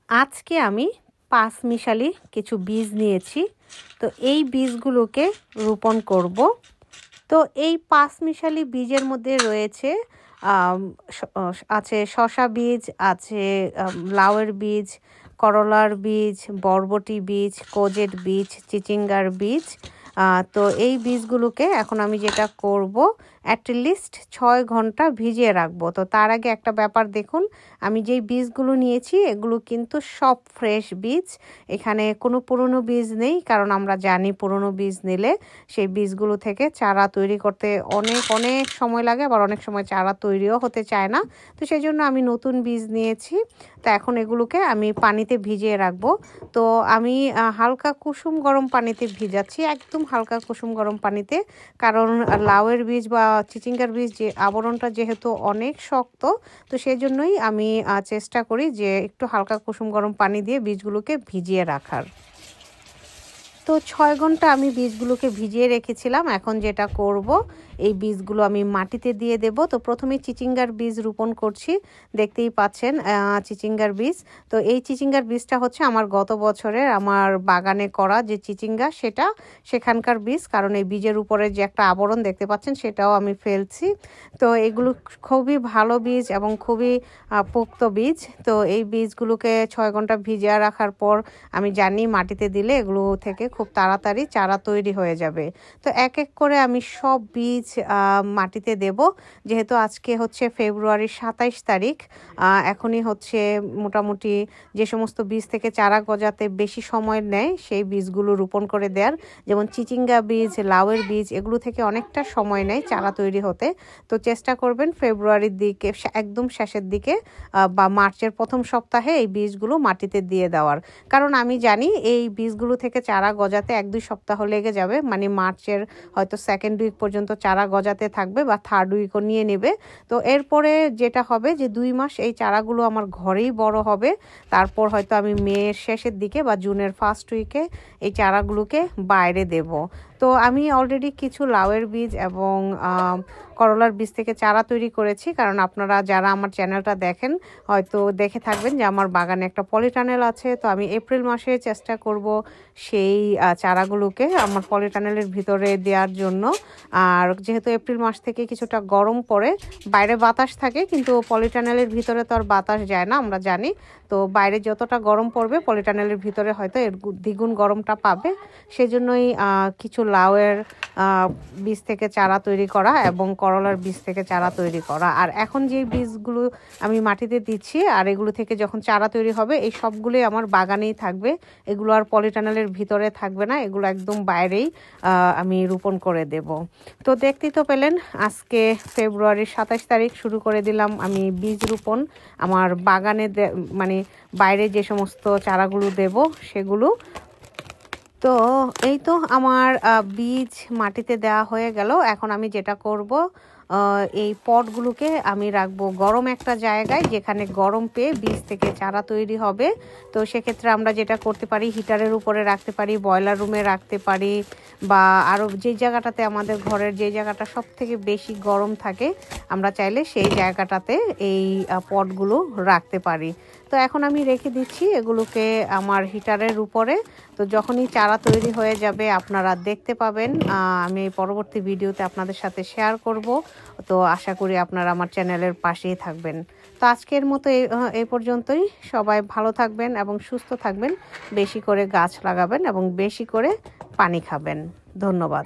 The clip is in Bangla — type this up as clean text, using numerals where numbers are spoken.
আজকে আমি পাঁচমিশালি কিছু বীজ নিয়েছি। তো এই বীজগুলোকে রোপণ করব। তো এই পাঁচমিশালি বীজের মধ্যে রয়েছে আছে শসা বীজ, আছে লাউয়ের বীজ, করলার বীজ, বরবটি বীজ, কোজেট বীজ, চিচিঙ্গার বীজ। তো এই বীজগুলোকে এখন আমি যেটা করব, অ্যাটলিস্ট 6 ঘন্টা ভিজিয়ে রাখবো। তো তার আগে একটা ব্যাপার দেখুন, আমি যেই বীজগুলো নিয়েছি এগুলো কিন্তু সব ফ্রেশ বীজ। এখানে কোনো পুরনো বীজ নেই, কারণ আমরা জানি পুরনো বীজ নিলে সেই বীজগুলো থেকে চারা তৈরি করতে অনেক অনেক সময় লাগে, আবার অনেক সময় চারা তৈরিও হতে চায় না। তো সেই জন্য আমি নতুন বীজ নিয়েছি। তো এখন এগুলোকে আমি পানিতে ভিজিয়ে রাখবো। তো আমি হালকা কুসুম গরম পানিতে ভিজাচ্ছি, একদম হালকা কুসুম গরম পানিতে, কারণ লাউয়ের বীজ বা চিচিঙ্গার বীজ যে আবরণটা যেহেতু অনেক শক্ত, তো সেই জন্যই আমি চেষ্টা করি যে একটু হালকা কুসুম গরম পানি দিয়ে বীজগুলোকে ভিজিয়ে রাখার। তো 6 ঘন্টা আমি বীজগুলোকে ভিজিয়ে রেখেছিলাম। এখন যেটা করব, এই বীজগুলো আমি মাটিতে দিয়ে দেব। তো প্রথমে চিচিঙ্গার বীজ রোপণ করছি, দেখতেই পাচ্ছেন চিচিঙ্গার বীজ। তো এই চিচিঙ্গার বীজটা হচ্ছে আমার গত বছরের আমার বাগানে করা যে চিচিঙ্গা, সেখানকার বীজ, কারণ এই বীজের উপরে যে একটা আবরণ দেখতে পাচ্ছেন সেটাও আমি ফেলছি। তো এগুলো খুবই ভালো বীজ এবং খুবই পোক্ত বীজ। তো এই বীজগুলোকে 6 ঘন্টা ভিজিয়ে রাখার পর আমি জানি মাটিতে দিলে এগুলো থেকে খুব তাড়াতাড়ি চারা তৈরি হয়ে যাবে। তো এক এক করে আমি সব বীজ মাটিতে দেব। যেহেতু আজকে হচ্ছে ফেব্রুয়ারির 27 তারিখ, এখনই হচ্ছে মোটামুটি যে সমস্ত বীজ থেকে চারা গজাতে বেশি সময় নেয় সেই বীজগুলো রোপণ করে দেওয়ার, যেমন চিচিঙ্গা বীজ, লাউয়ের বীজ, এগুলো থেকে অনেকটা সময় নেয় চারা তৈরি হতে। তো চেষ্টা করবেন ফেব্রুয়ারির দিকে, একদম শেষের দিকে বা মার্চের প্রথম সপ্তাহে এই বীজগুলো মাটিতে দিয়ে দেওয়ার। কারণ আমি জানি এই বীজগুলো থেকে চারা গজাতে 1-2 সপ্তাহ লেগে যাবে, মানে মার্চের হয়তো 2nd উইক পর্যন্ত চারা গজাতে থাকবে বা 3rd উইকও নিয়ে নেবে। তো এরপরে যেটা হবে যে 2 মাস এই চারাগুলো আমার ঘরেই বড় হবে। তারপর হয়তো আমি মের শেষের দিকে বা জুনের 1st উইকে এই চারাগুলোকে বাইরে দেব। তো আমি অলরেডি কিছু লাউয়ের বীজ এবং করলার বীজ থেকে চারা তৈরি করেছি, কারণ আপনারা যারা আমার চ্যানেলটা দেখেন হয়তো দেখে থাকবেন যে আমার বাগানে একটা পলিটানেল আছে। তো আমি এপ্রিল মাসে চেষ্টা করব সেই চারাগুলোকে আমার পলিটানেলের ভিতরে দেওয়ার জন্য। আর যেহেতু এপ্রিল মাস থেকে কিছুটা গরম পড়ে, বাইরে বাতাস থাকে কিন্তু পলিটানেলের ভিতরে তো আর বাতাস যায় না, আমরা জানি। তো বাইরে যতটা গরম পড়বে পলিটানেলের ভিতরে হয়তো এর দ্বিগুণ গরমটা পাবে। সেজন্যই কিছু লাউয়ের বীজ থেকে চারা তৈরি করা এবং করলার বীজ থেকে চারা তৈরি করা। আর এখন যে বীজগুলো আমি মাটিতে দিচ্ছি আর এগুলো থেকে যখন চারা তৈরি হবে, এই সবগুলোই আমার বাগানেই থাকবে। এগুলো আর পলিটানেলের ভিতরে থাকবে না, এগুলো একদম বাইরেই আমি রোপণ করে দেব। তো দেখতেই তো পেলেন, আজকে ফেব্রুয়ারির 27 তারিখ শুরু করে দিলাম আমি বীজ রোপণ আমার বাগানে, মানে বাইরে যে সমস্ত চারাগুলো দেব সেগুলো। তো এই তো আমার বীজ মাটিতে দেওয়া হয়ে গেল। এখন আমি যেটা করব, এই পটগুলোকে আমি রাখবো গরম একটা জায়গায়, যেখানে গরম পেয়ে বীজ থেকে চারা তৈরি হবে। তো সেক্ষেত্রে আমরা যেটা করতে পারি, হিটারের উপরে রাখতে পারি, বয়লার রুমে রাখতে পারি, বা আরও যে জায়গাটাতে আমাদের ঘরের যে জায়গাটা সব থেকে বেশি গরম থাকে আমরা চাইলে সেই জায়গাটাতে এই পটগুলো রাখতে পারি। তো এখন আমি রেখে দিচ্ছি এগুলোকে আমার হিটারের উপরে। তো যখনই চারা তৈরি হয়ে যাবে আপনারা দেখতে পাবেন, আমি পরবর্তী ভিডিওতে আপনাদের সাথে শেয়ার করব। তো আশা করি আপনারা আমার চ্যানেলের পাশেই থাকবেন। তো আজকের মতো এই পর্যন্তই। সবাই ভালো থাকবেন এবং সুস্থ থাকবেন, বেশি করে গাছ লাগাবেন এবং বেশি করে পানি খাবেন। ধন্যবাদ।